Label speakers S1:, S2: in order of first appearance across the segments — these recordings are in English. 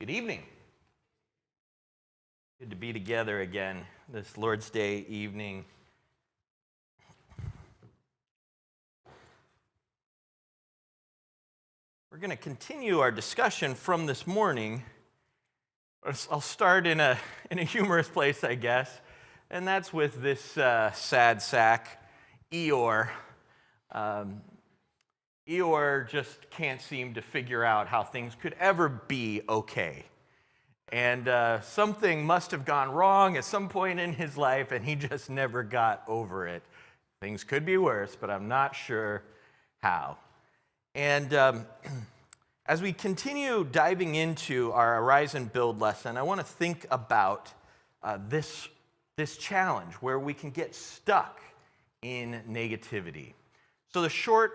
S1: Good evening. Good to be together again this Lord's Day evening. We're going to continue our discussion from this morning. I'll start in a humorous place, I guess, and that's with this sad sack, Eeyore. Eeyore just can't seem to figure out how things could ever be okay. And something must have gone wrong at some point in his life, and he just never got over it. Things could be worse, but I'm not sure how. And as we continue diving into our Arise and Build lesson, I want to think about this challenge where we can get stuck in negativity. So the short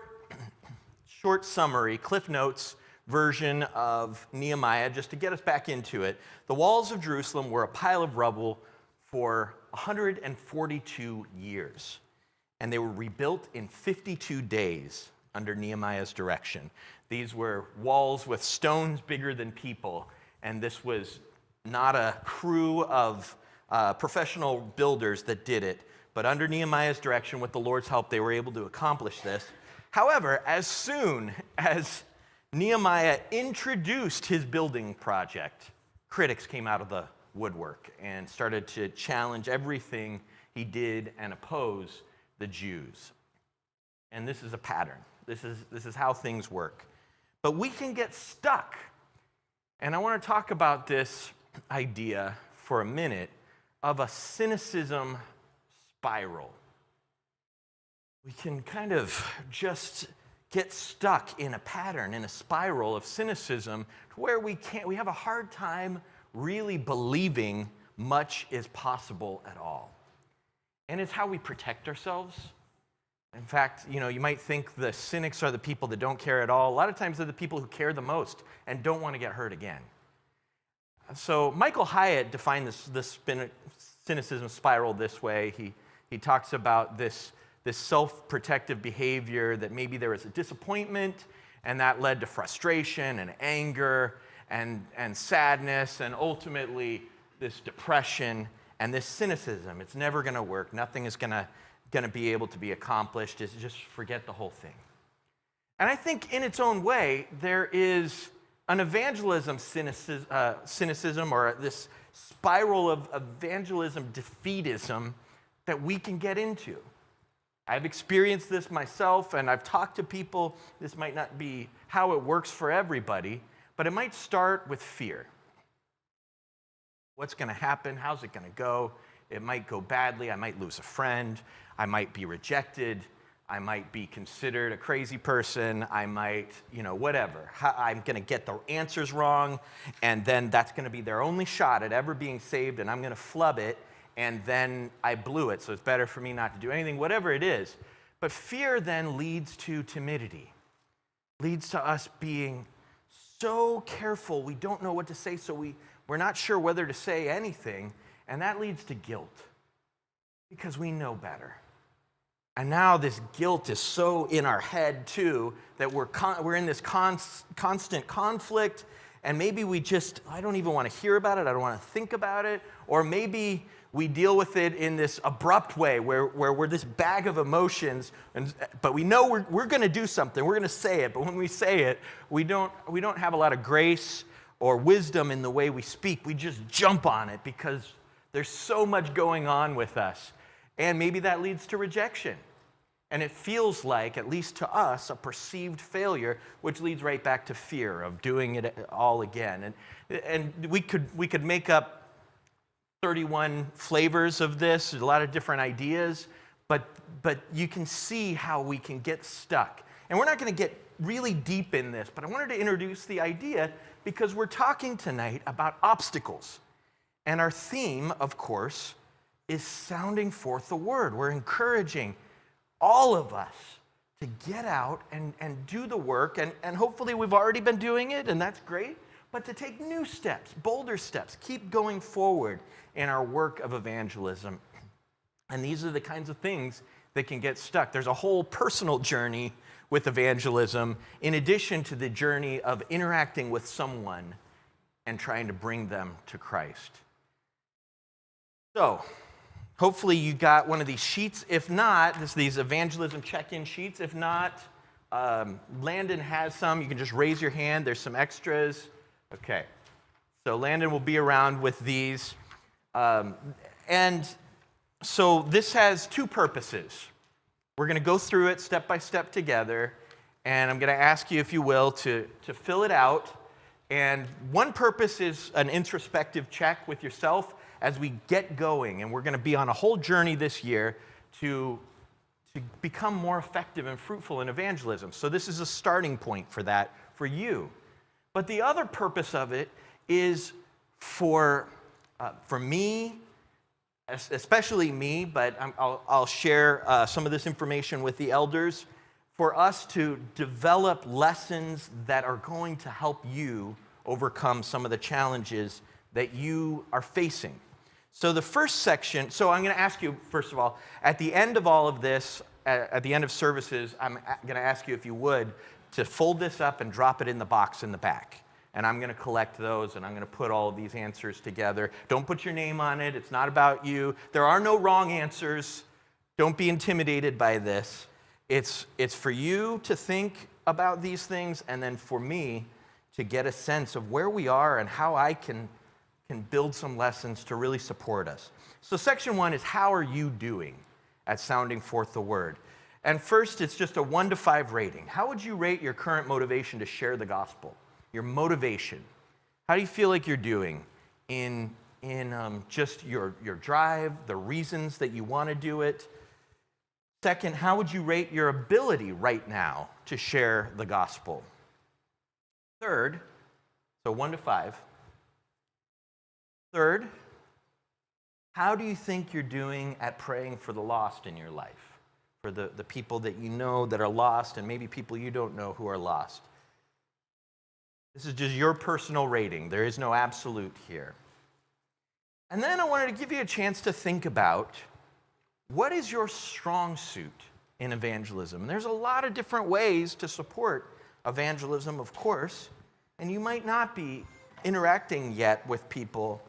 S1: summary, Cliff Notes version of Nehemiah, just to get us back into it. The walls of Jerusalem were a pile of rubble for 142 years, and they were rebuilt in 52 days under Nehemiah's direction. These were walls with stones bigger than people, and this was not a crew of professional builders that did it, but under Nehemiah's direction, with the Lord's help, they were able to accomplish this. However, as soon as Nehemiah introduced his building project, critics came out of the woodwork and started to challenge everything he did and oppose the Jews. And this is a pattern. This is how things work. But we can get stuck. And I want to talk about this idea for a minute of a cynicism spiral. We can kind of just get stuck in a pattern, in a spiral of cynicism, to where we have a hard time really believing much is possible at all. And it's how we protect ourselves. In fact, you might think the cynics are the people that don't care at all. A lot of times they're the people who care the most and don't want to get hurt again. So Michael Hyatt defined this cynicism spiral this way. He talks about this self-protective behavior, that maybe there was a disappointment and that led to frustration and anger and sadness and ultimately this depression and this cynicism. It's never going to work. Nothing is going to be able to be accomplished. Just forget the whole thing. And I think in its own way, there is an evangelism cynicism or this spiral of evangelism defeatism that we can get into. I've experienced this myself, and I've talked to people. This might not be how it works for everybody, but it might start with fear. What's going to happen? How's it going to go? It might go badly. I might lose a friend. I might be rejected. I might be considered a crazy person. I might, whatever. I'm going to get the answers wrong, and then that's going to be their only shot at ever being saved, and I'm going to flub it. And then I blew it, so it's better for me not to do anything, whatever it is. But fear then leads to timidity, leads to us being so careful we don't know what to say, so we're not sure whether to say anything, and that leads to guilt because we know better. And now this guilt is so in our head too that we're in this constant conflict, and maybe I don't even want to hear about it, I don't want to think about it, or maybe we deal with it in this abrupt way where we're this bag of emotions, but we know we're going to do something. We're going to say it, but when we say it, we don't have a lot of grace or wisdom in the way we speak. We just jump on it because there's so much going on with us. And maybe that leads to rejection. And it feels like, at least to us, a perceived failure, which leads right back to fear of doing it all again. And we could make up 31 flavors of this, a lot of different ideas, but you can see how we can get stuck. And we're not going to get really deep in this, but I wanted to introduce the idea because we're talking tonight about obstacles. And our theme, of course, is sounding forth the word. We're encouraging all of us to get out and do the work, and hopefully we've already been doing it, and that's great, but to take new steps, bolder steps, keep going forward in our work of evangelism. And these are the kinds of things that can get stuck. There's a whole personal journey with evangelism in addition to the journey of interacting with someone and trying to bring them to Christ. So, hopefully you got one of these sheets. If not, these evangelism check-in sheets. If not, Landon has some. You can just raise your hand. There's some extras. Okay. So Landon will be around with these. And so this has two purposes. We're going to go through it step by step together. And I'm going to ask you, if you will, to fill it out. And one purpose is an introspective check with yourself as we get going. And we're going to be on a whole journey this year to become more effective and fruitful in evangelism. So this is a starting point for that for you. But the other purpose of it is for me, especially me, but I'll share some of this information with the elders, for us to develop lessons that are going to help you overcome some of the challenges that you are facing. So the first section, so I'm going to ask you, first of all, at the end of all of this, at the end of services, I'm going to ask you, if you would, to fold this up and drop it in the box in the back. And I'm going to collect those, and I'm going to put all of these answers together. Don't put your name on it. It's not about you. There are no wrong answers. Don't be intimidated by this. It's for you to think about these things, and then for me to get a sense of where we are and how I can build some lessons to really support us. So section 1 is, how are you doing at sounding forth the word? And first, it's just a 1 to 5 rating. How would you rate your current motivation to share the gospel? Your motivation. How do you feel like you're doing in just your drive, the reasons that you want to do it? Second, how would you rate your ability right now to share the gospel? Third, so 1 to 5. Third, how do you think you're doing at praying for the lost in your life? For the people that you know that are lost, and maybe people you don't know who are lost. This is just your personal rating. There is no absolute here. And then I wanted to give you a chance to think about, what is your strong suit in evangelism? And there's a lot of different ways to support evangelism, of course, and you might not be interacting yet with people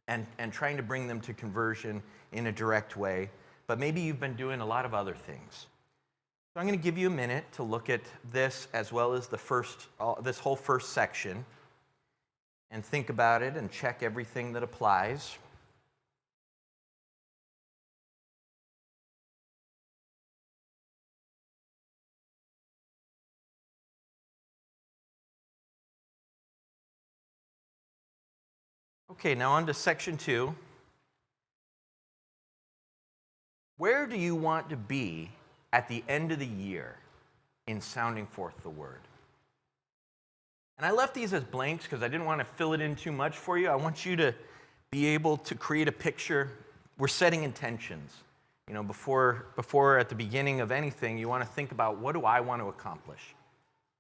S1: and trying to bring them to conversion in a direct way, but maybe you've been doing a lot of other things. So I'm going to give you a minute to look at this, as well as this whole first section, and think about it and check everything that applies. Okay, now on to section 2. Where do you want to be at the end of the year in sounding forth the word? And I left these as blanks because I didn't want to fill it in too much for you. I want you to be able to create a picture. We're setting intentions. You know, before at the beginning of anything, you want to think about, what do I want to accomplish?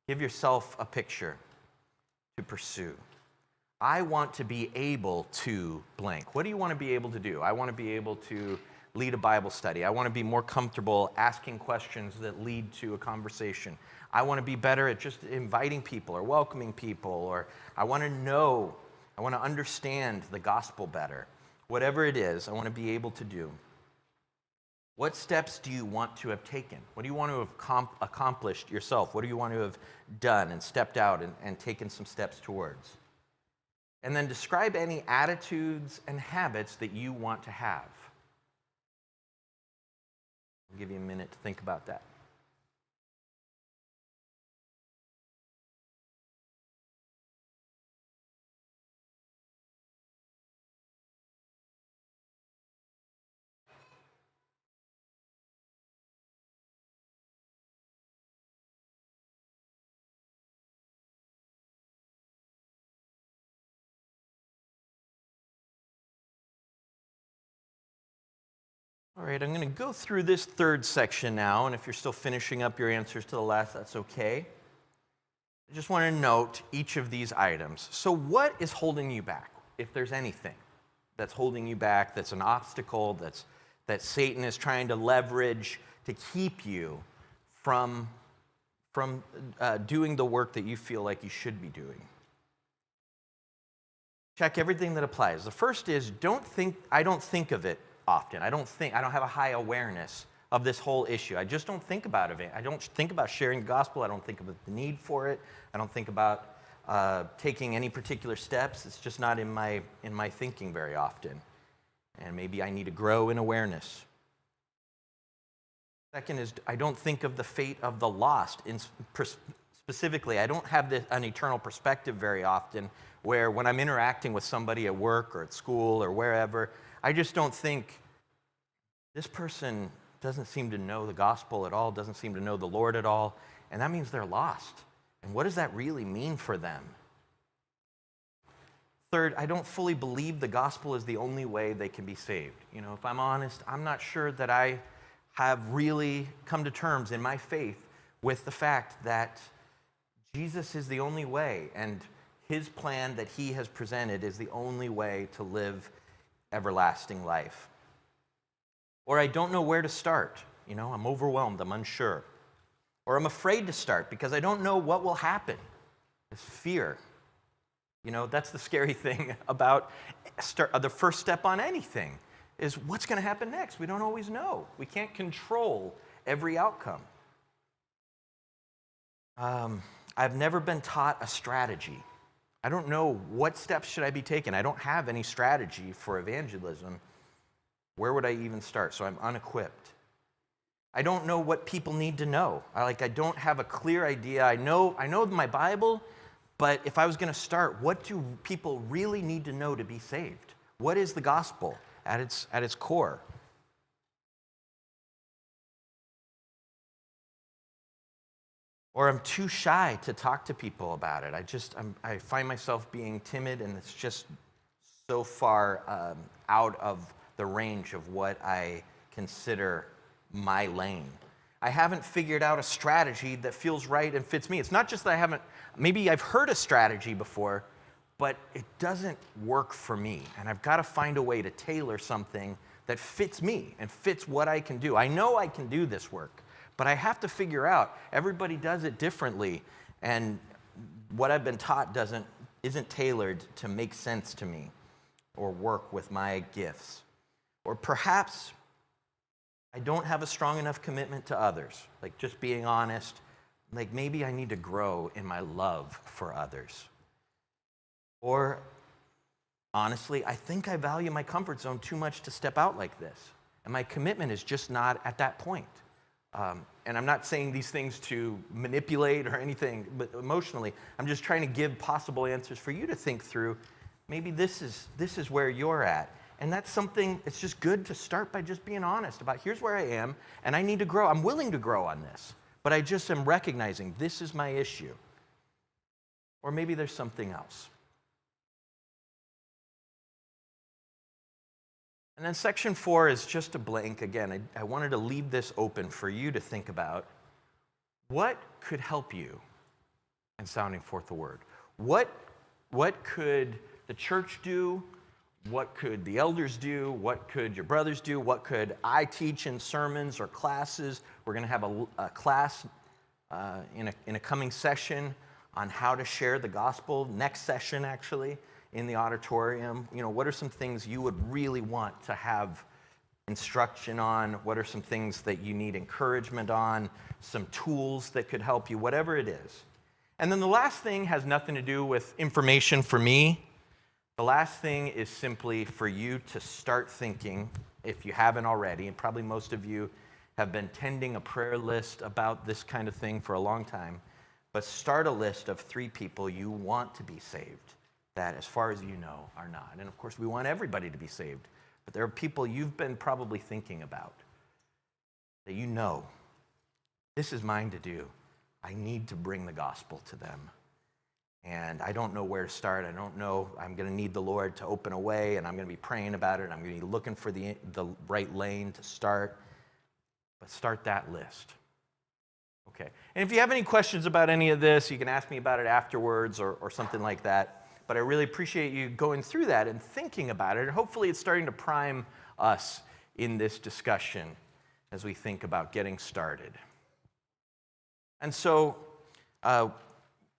S1: Give yourself a picture to pursue. I want to be able to blank. What do you want to be able to do? I want to be able to lead a Bible study. I want to be more comfortable asking questions that lead to a conversation. I want to be better at just inviting people or welcoming people, or I want to understand the gospel better. Whatever it is, I want to be able to do. What steps do you want to have taken? What do you want to have accomplished yourself? What do you want to have done and stepped out and taken some steps towards? And then describe any attitudes and habits that you want to have. I'll give you a minute to think about that. All right, I'm going to go through this third section now, and if you're still finishing up your answers to the last, that's okay. I just want to note each of these items. So what is holding you back, if there's anything that's holding you back, that's an obstacle, that Satan is trying to leverage to keep you from doing the work that you feel like you should be doing? check everything that applies. The first is I don't think of it often. I don't have a high awareness of this whole issue. I just don't think about it. I don't think about sharing the gospel. I don't think about the need for it. I don't think about taking any particular steps. It's just not in my thinking very often. And maybe I need to grow in awareness. Second is I don't think of the fate of the lost. Specifically, I don't have an eternal perspective very often, where when I'm interacting with somebody at work or at school or wherever, I just don't think, this person doesn't seem to know the gospel at all, doesn't seem to know the Lord at all, and that means they're lost. And what does that really mean for them? Third, I don't fully believe the gospel is the only way they can be saved. If I'm honest, I'm not sure that I have really come to terms in my faith with the fact that Jesus is the only way, and his plan that he has presented is the only way to live everlasting life. Or I don't know where to start. I'm overwhelmed, I'm unsure. Or I'm afraid to start because I don't know what will happen. It's fear. That's the scary thing about the first step on anything, is what's going to happen next. We don't always know. We can't control every outcome. I've never been taught a strategy. I don't know what steps should I be taking. I don't have any strategy for evangelism. Where would I even start? So I'm unequipped. I don't know what people need to know. I don't have a clear idea. I know my Bible, but if I was going to start, what do people really need to know to be saved? What is the gospel at its core? Or I'm too shy to talk to people about it. I find myself being timid, and it's just so far out of the range of what I consider my lane. I haven't figured out a strategy that feels right and fits me. It's not just that maybe I've heard a strategy before, but it doesn't work for me. And I've got to find a way to tailor something that fits me and fits what I can do. I know I can do this work, but I have to figure out, everybody does it differently, and what I've been taught isn't tailored to make sense to me or work with my gifts. Or perhaps I don't have a strong enough commitment to others, just being honest. Maybe I need to grow in my love for others. Or honestly, I think I value my comfort zone too much to step out like this, and my commitment is just not at that point. And I'm not saying these things to manipulate or anything, but emotionally, I'm just trying to give possible answers for you to think through. Maybe this is where you're at. And that's something, it's just good to start by just being honest about, here's where I am, and I need to grow. I'm willing to grow on this, but I just am recognizing this is my issue. Or maybe there's something else. And then section 4 is just a blank. Again, I wanted to leave this open for you to think about. What could help you in sounding forth the word? What could the church do? What could the elders do? What could your brothers do? What could I teach in sermons or classes? We're going to have a class in a coming session on how to share the gospel. Next session, actually, in the auditorium. What are some things you would really want to have instruction on? What are some things that you need encouragement on? Some tools that could help you, whatever it is. And then the last thing has nothing to do with information for me. The last thing is simply for you to start thinking, if you haven't already, and probably most of you have been tending a prayer list about this kind of thing for a long time, but start a list of 3 people you want to be saved that, as far as you know, are not. And of course, we want everybody to be saved, but there are people you've been probably thinking about that this is mine to do. I need to bring the gospel to them. And I don't know where to start. I don't know. I'm going to need the Lord to open a way, and I'm going to be praying about it. I'm going to be looking for the right lane to start. But start that list. Okay. And if you have any questions about any of this, you can ask me about it afterwards or something like that. But I really appreciate you going through that and thinking about it. And hopefully it's starting to prime us in this discussion as we think about getting started. And so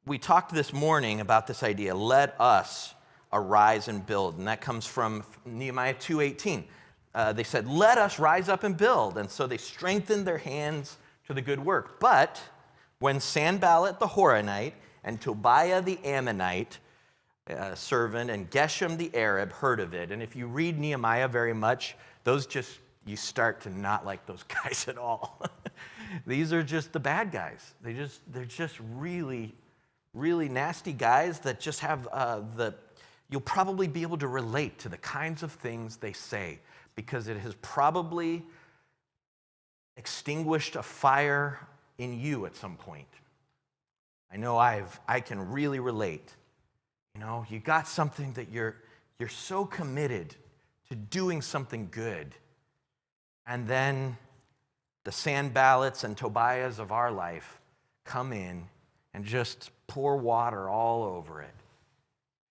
S1: we talked this morning about this idea, let us arise and build. And that comes from Nehemiah 2:18. They said, let us rise up and build. And so they strengthened their hands to the good work. But when Sanballat the Horonite and Tobiah the Ammonite servant and Geshem the Arab heard of it, and if you read Nehemiah very much, you start to not like those guys at all. These are just the bad guys. They're just really, really nasty guys that just have you'll probably be able to relate to the kinds of things they say, because it has probably extinguished a fire in you at some point. I know I can really relate. You got something that you're so committed to doing something good, and then the Sanballats and Tobiahs of our life come in and just pour water all over it.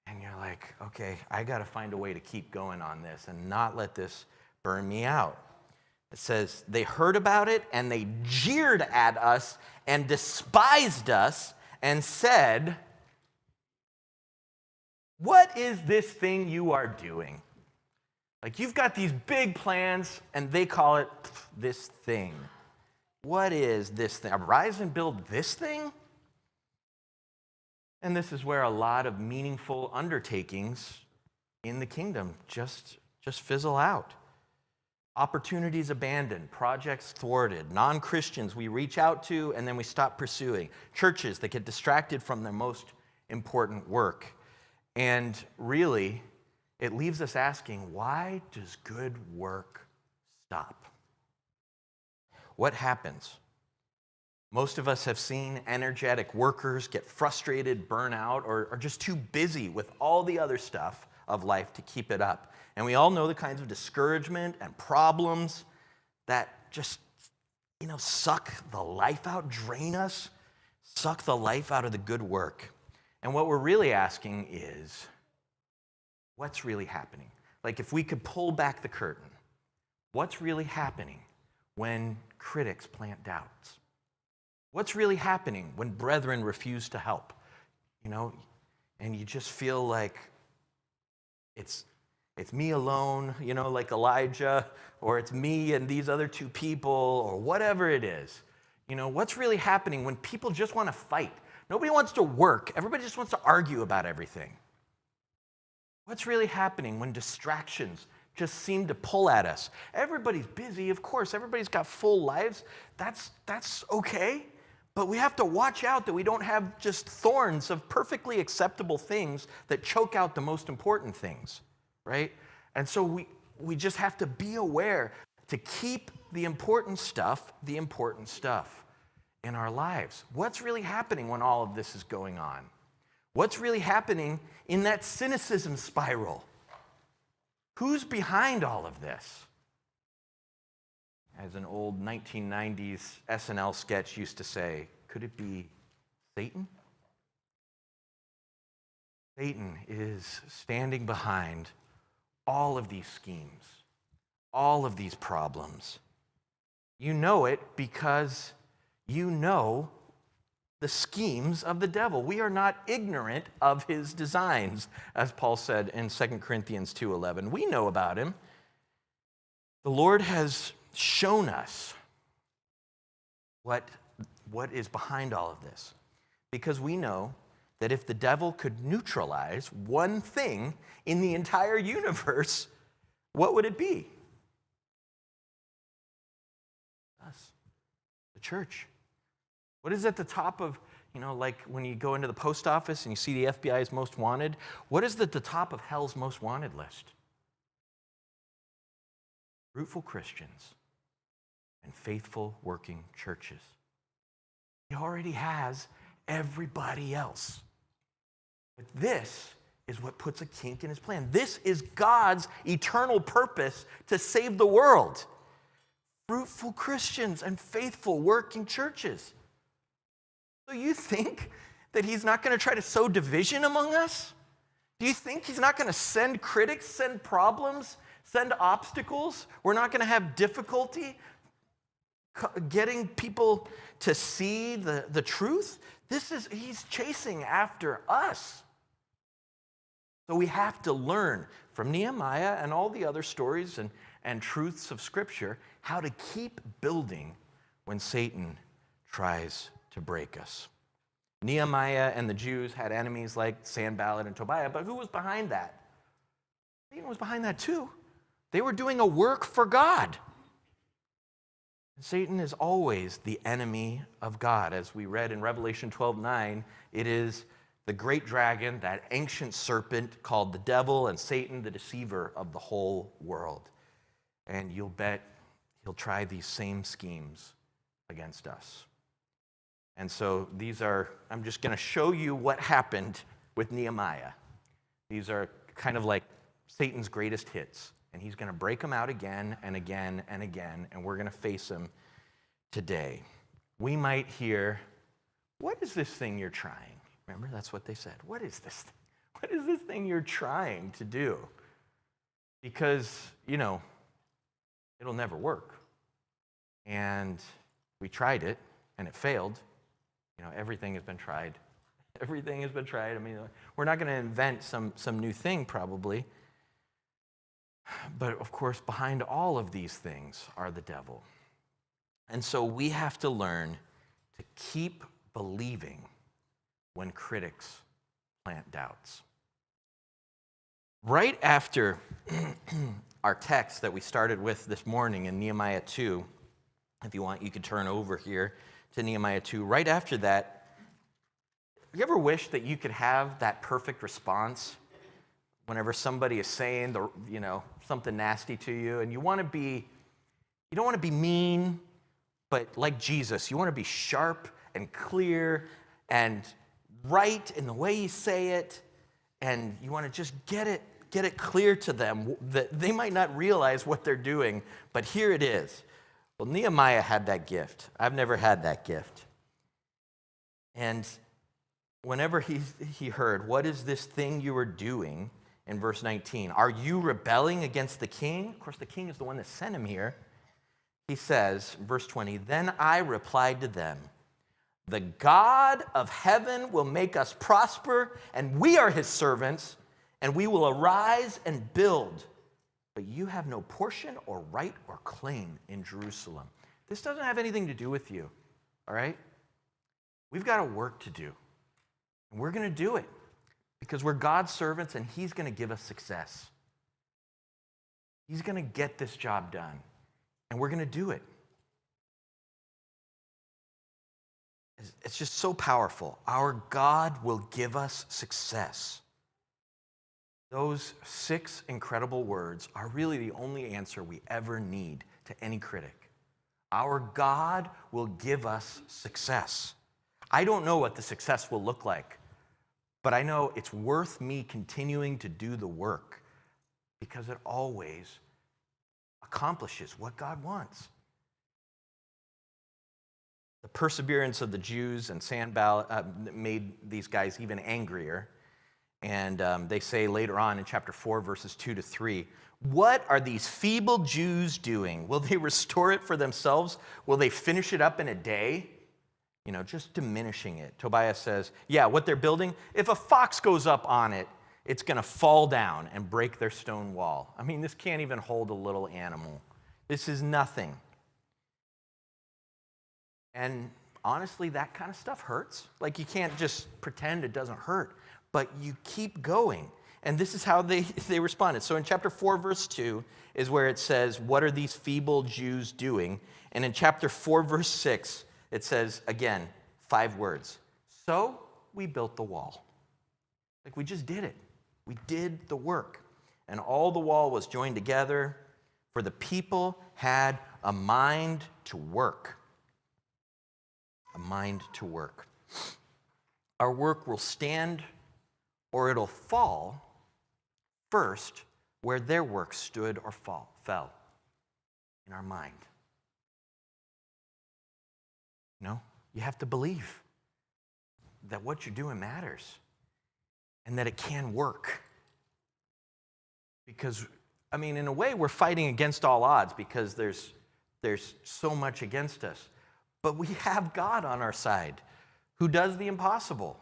S1: And you're like, okay, I got to find a way to keep going on this and not let this burn me out. It says, they heard about it and they jeered at us and despised us and said, what is this thing you are doing? Like, you've got these big plans, and they call it this thing. What is this thing? Arise and build this thing? And this is where a lot of meaningful undertakings in the kingdom just fizzle out. Opportunities abandoned, projects thwarted, non-Christians we reach out to and then we stop pursuing, churches that get distracted from their most important work. And really, it leaves us asking, why does good work stop? What happens? Most of us have seen energetic workers get frustrated, burn out, or are just too busy with all the other stuff of life to keep it up. And we all know the kinds of discouragement and problems that just, suck the life out, drain us, suck the life out of the good work. And what we're really asking is, what's really happening? Like, if we could pull back the curtain, what's really happening when critics plant doubts? What's really happening when brethren refuse to help? And you just feel like it's me alone, like Elijah, or it's me and these other two people, or whatever it is. What's really happening when people just want to fight? Nobody wants to work. Everybody just wants to argue about everything. What's really happening when distractions just seem to pull at us? Everybody's busy, of course. Everybody's got full lives. That's okay. But we have to watch out that we don't have just thorns of perfectly acceptable things that choke out the most important things, right? And so we just have to be aware to keep the important stuff in our lives. What's really happening when all of this is going on? What's really happening in that cynicism spiral? Who's behind all of this? As an old 1990s SNL sketch used to say, could it be Satan? Satan is standing behind all of these schemes, all of these problems. You know it because you know the schemes of the devil. We are not ignorant of his designs, as Paul said in 2 Corinthians 2:11. We know about him. The Lord has shown us what is behind all of this, because we know that if the devil could neutralize one thing in the entire universe, what would it be? Us, the church. What is at the top of, like when you go into the post office and you see the FBI's most wanted, what is at the top of hell's most wanted list? Fruitful Christians and faithful working churches. He already has everybody else. But this is what puts a kink in his plan. This is God's eternal purpose to save the world. Fruitful Christians and faithful working churches. So you think that he's not going to try to sow division among us? Do you think he's not going to send critics, send problems, send obstacles? We're not going to have difficulty getting people to see the truth? He's chasing after us. So we have to learn from Nehemiah and all the other stories and truths of Scripture how to keep building when Satan tries to break us. Nehemiah and the Jews had enemies like Sanballat and Tobiah, but who was behind that? Satan was behind that too. They were doing a work for God. Satan is always the enemy of God. As we read in Revelation 12:9, it is the great dragon, that ancient serpent called the devil, and Satan, the deceiver of the whole world. And you'll bet he'll try these same schemes against us. And so I'm just going to show you what happened with Nehemiah. These are kind of like Satan's greatest hits. And he's going to break them out again and again and again, and we're going to face him today. We might hear, what is this thing you're trying? Remember, that's what they said. What is this? What is this thing you're trying to do? Because, it'll never work. And we tried it, and it failed. Everything has been tried. Everything has been tried. I mean, we're not going to invent some new thing, probably. But, of course, behind all of these things are the devil. And so we have to learn to keep believing when critics plant doubts. Right after our text that we started with this morning in Nehemiah 2, if you want, you could turn over here to Nehemiah 2. Right after that, you ever wish that you could have that perfect response whenever somebody is saying something nasty to you, and you don't want to be mean, but like Jesus, you want to be sharp and clear and right in the way you say it, and you want to just get it clear to them that they might not realize what they're doing, but here it is. Well, Nehemiah had that gift. I've never had that gift. And whenever he heard, what is this thing you are doing? In verse 19, are you rebelling against the king? Of course, the king is the one that sent him here. He says, verse 20, then I replied to them, the God of heaven will make us prosper, and we are his servants, and we will arise and build. But you have no portion or right or claim in Jerusalem. This doesn't have anything to do with you, all right? We've got a work to do, and we're going to do it. Because we're God's servants, and he's going to give us success. He's going to get this job done, and we're going to do it. It's just so powerful. Our God will give us success. Those 6 incredible words are really the only answer we ever need to any critic. Our God will give us success. I don't know what the success will look like. But I know it's worth me continuing to do the work because it always accomplishes what God wants. The perseverance of the Jews and Sanballat made these guys even angrier. And they say later on in chapter 4, verses 2-3, what are these feeble Jews doing? Will they restore it for themselves? Will they finish it up in a day? Just diminishing it. Tobiah says, yeah, what they're building, if a fox goes up on it, it's going to fall down and break their stone wall. I mean, this can't even hold a little animal. This is nothing. And honestly, that kind of stuff hurts. Like, you can't just pretend it doesn't hurt, but you keep going. And this is how they responded. So in chapter 4, verse 2 is where it says, what are these feeble Jews doing? And in chapter 4, verse 6, it says, again, 5 words. So we built the wall. Like, we just did it. We did the work. And all the wall was joined together, for the people had a mind to work. A mind to work. Our work will stand or it'll fall first where their work stood or fell in our mind. You have to believe that what you're doing matters and that it can work. Because, in a way, we're fighting against all odds because there's so much against us. But we have God on our side who does the impossible.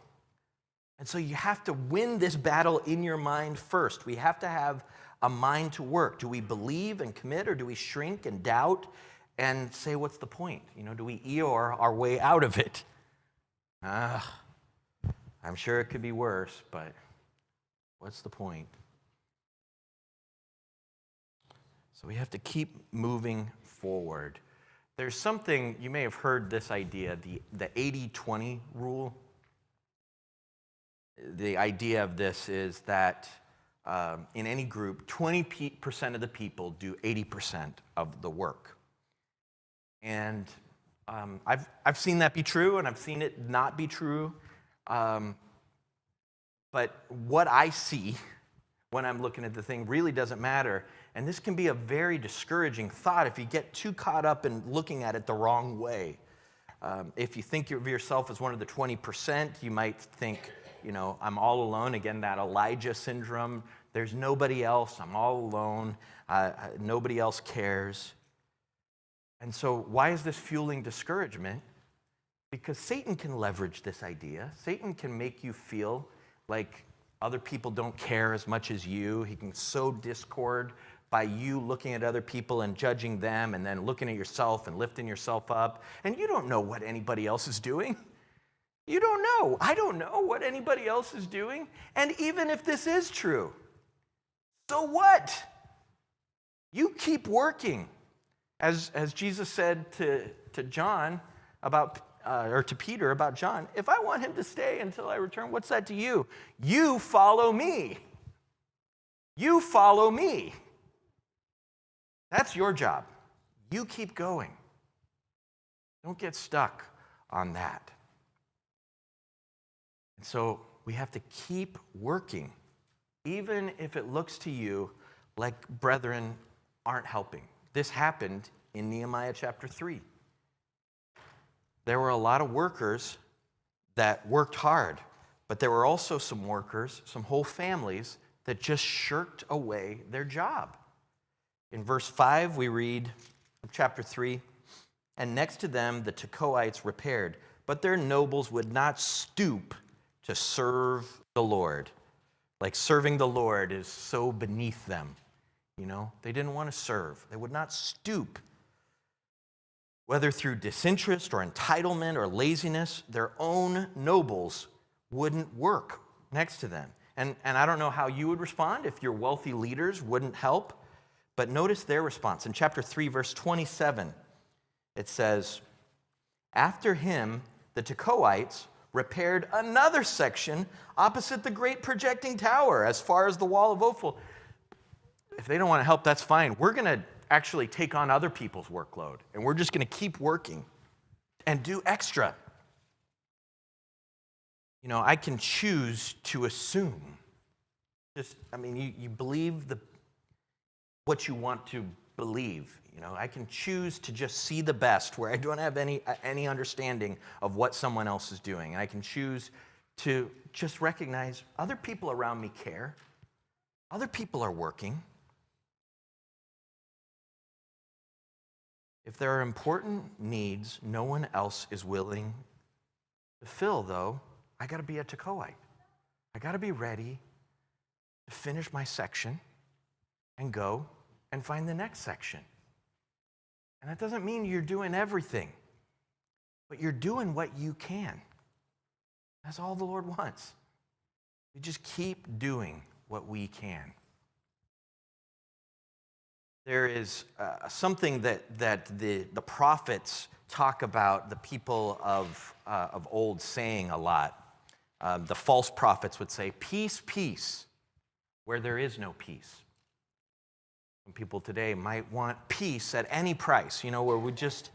S1: And so you have to win this battle in your mind first. We have to have a mind to work. Do we believe and commit, or do we shrink and doubt and say, what's the point? Do we Eeyore our way out of it? I'm sure it could be worse, but what's the point? So we have to keep moving forward. There's something, you may have heard this idea, the 80-20 rule. The idea of this is that in any group, 20% of the people do 80% of the work. And I've seen that be true, and I've seen it not be true. But what I see when I'm looking at the thing really doesn't matter. And this can be a very discouraging thought if you get too caught up in looking at it the wrong way. If you think of yourself as one of the 20%, you might think, I'm all alone. Again, that Elijah syndrome. There's nobody else. I'm all alone. Nobody else cares. And so why is this fueling discouragement? Because Satan can leverage this idea. Satan can make you feel like other people don't care as much as you. He can sow discord by you looking at other people and judging them, and then looking at yourself and lifting yourself up. And you don't know what anybody else is doing. You don't know. I don't know what anybody else is doing. And even if this is true, so what? You keep working. As Jesus said to John about, or to Peter about John, if I want him to stay until I return, what's that to you? You follow me. You follow me. That's your job. You keep going. Don't get stuck on that. And so we have to keep working, even if it looks to you like brethren aren't helping. This happened in Nehemiah chapter 3. There were a lot of workers that worked hard, but there were also some workers, some whole families, that just shirked away their job. In verse 5, we read of chapter 3, and next to them the Tekoites repaired, but their nobles would not stoop to serve the Lord. Like serving the Lord is so beneath them. They didn't want to serve. They would not stoop. Whether through disinterest or entitlement or laziness, their own nobles wouldn't work next to them. And I don't know how you would respond if your wealthy leaders wouldn't help, but notice their response. In chapter 3, verse 27, it says, after him, the Tekoites repaired another section opposite the great projecting tower as far as the wall of Ophel. If they don't want to help, that's fine. We're going to actually take on other people's workload, and we're just going to keep working and do extra. I can choose to assume. You believe what you want to believe. I can choose to just see the best where I don't have any understanding of what someone else is doing. And I can choose to just recognize other people around me care. Other people are working. If there are important needs no one else is willing to fill, though, I got to be a Tekoite. I got to be ready to finish my section and go and find the next section. And that doesn't mean you're doing everything, but you're doing what you can. That's all the Lord wants. We just keep doing what we can. There is something that the prophets talk about the people of old saying a lot. The false prophets would say, peace, peace, where there is no peace. Some people today might want peace at any price, where we just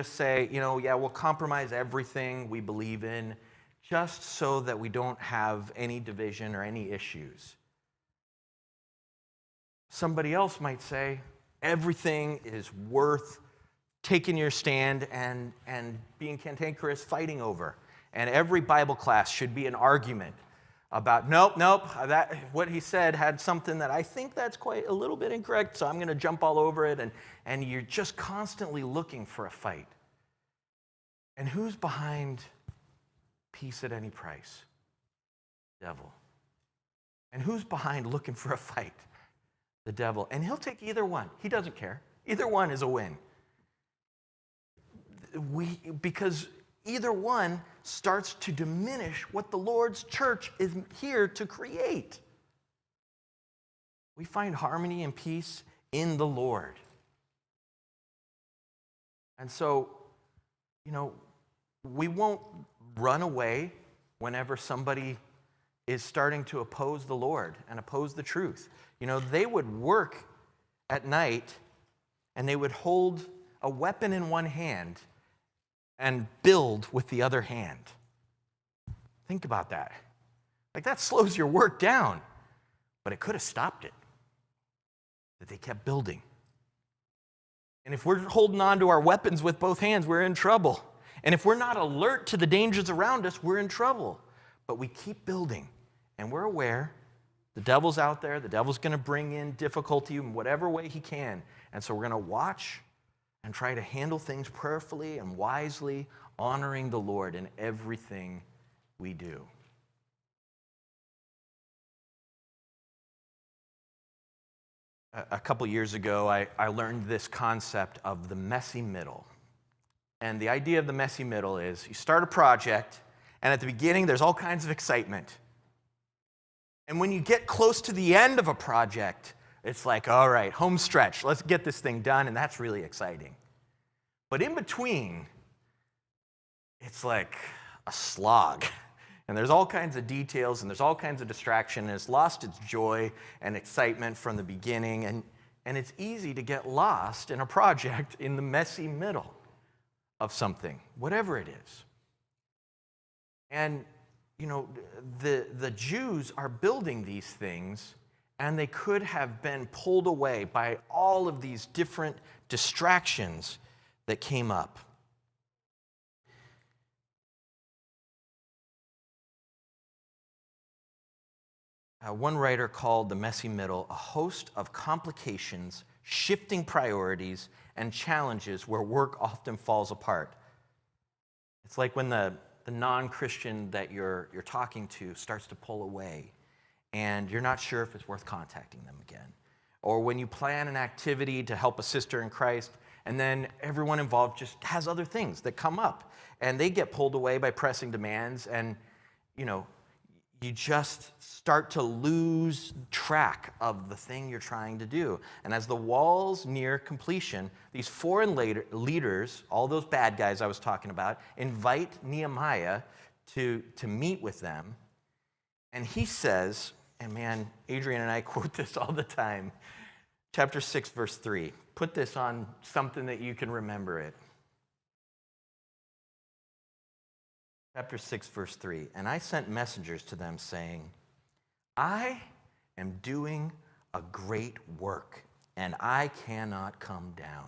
S1: say, we'll compromise everything we believe in just so that we don't have any division or any issues. Somebody else might say, everything is worth taking your stand and being cantankerous, fighting over. And every Bible class should be an argument about, nope, what he said had something that I think that's quite a little bit incorrect, so I'm going to jump all over it. And you're just constantly looking for a fight. And who's behind peace at any price? Devil. And who's behind looking for a fight? The devil. And he'll take either one. He doesn't care. Either one is a win. Because either one starts to diminish what the Lord's church is here to create. We find harmony and peace in the Lord. And so, we won't run away whenever somebody is starting to oppose the Lord and oppose the truth. They would work at night and they would hold a weapon in one hand and build with the other hand. Think about that. That slows your work down, but it could have stopped it. That they kept building. And if we're holding on to our weapons with both hands, we're in trouble. And if we're not alert to the dangers around us, we're in trouble. But we keep building, and we're aware the devil's out there. The devil's going to bring in difficulty in whatever way he can. And so we're going to watch and try to handle things prayerfully and wisely, honoring the Lord in everything we do. A couple years ago, I learned this concept of the messy middle. And the idea of the messy middle is you start a project, and at the beginning, there's all kinds of excitement. And when you get close to the end of a project, it's like, all right, home stretch, let's get this thing done, and that's really exciting. But in between, it's like a slog. And there's all kinds of details, and there's all kinds of distraction, and it's lost its joy and excitement from the beginning, and it's easy to get lost in a project in the messy middle of something, whatever it is. And, the Jews are building these things, and they could have been pulled away by all of these different distractions that came up. One writer called the messy middle a host of complications, shifting priorities, and challenges where work often falls apart. It's like when the non-Christian that you're talking to starts to pull away, and you're not sure if it's worth contacting them again. Or when you plan an activity to help a sister in Christ, and then everyone involved just has other things that come up, and they get pulled away by pressing demands, and, you just start to lose track of the thing you're trying to do. And as the wall's near completion, these foreign leaders, all those bad guys I was talking about, invite Nehemiah to meet with them. And he says, and man, Adrian and I quote this all the time, chapter 6, verse 3. Put this on something that you can remember it. Chapter 6, verse 3, and I sent messengers to them saying, I am doing a great work, and I cannot come down.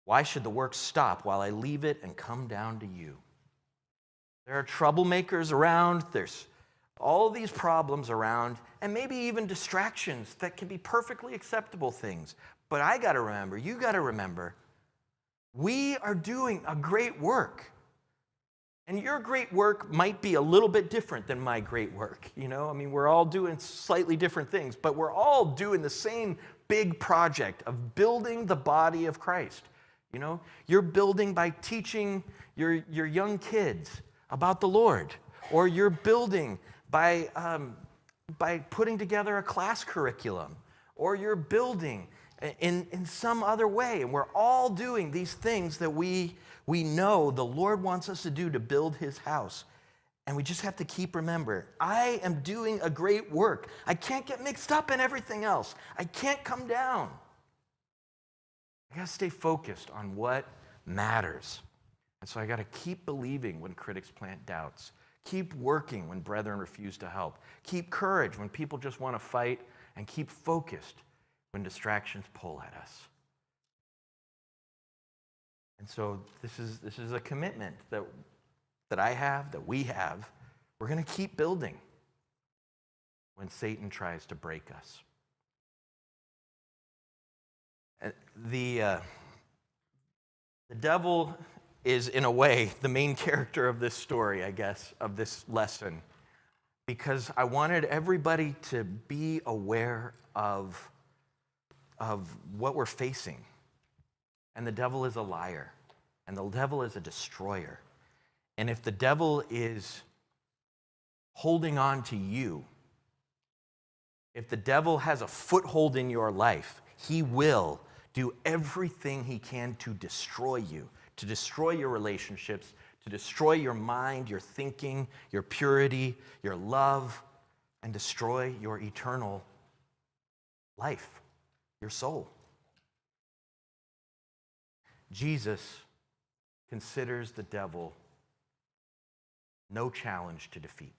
S1: Why should the work stop while I leave it and come down to you? There are troublemakers around, there's all these problems around, and maybe even distractions that can be perfectly acceptable things. But I got to remember, you got to remember, we are doing a great work. And your great work might be a little bit different than my great work. We're all doing slightly different things, but we're all doing the same big project of building the body of Christ. You're building by teaching your young kids about the Lord, or you're building by putting together a class curriculum, or you're building in some other way. And we're all doing these things that we know the Lord wants us to do to build his house. And we just have to keep remember, I am doing a great work. I can't get mixed up in everything else. I can't come down. I got to stay focused on what matters. And so I got to keep believing when critics plant doubts. Keep working when brethren refuse to help. Keep courage when people just want to fight. And keep focused when distractions pull at us. And so this is a commitment that I have, that we have. We're going to keep building when Satan tries to break us. The devil is, in a way, the main character of this story, I guess, of this lesson, because I wanted everybody to be aware of what we're facing. And the devil is a liar, and the devil is a destroyer. And if the devil is holding on to you, if the devil has a foothold in your life, he will do everything he can to destroy you, to destroy your relationships, to destroy your mind, your thinking, your purity, your love, and destroy your eternal life, your soul. Jesus considers the devil no challenge to defeat.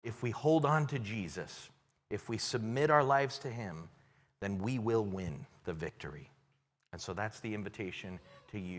S1: If we hold on to Jesus, if we submit our lives to him, then we will win the victory. And so that's the invitation to you.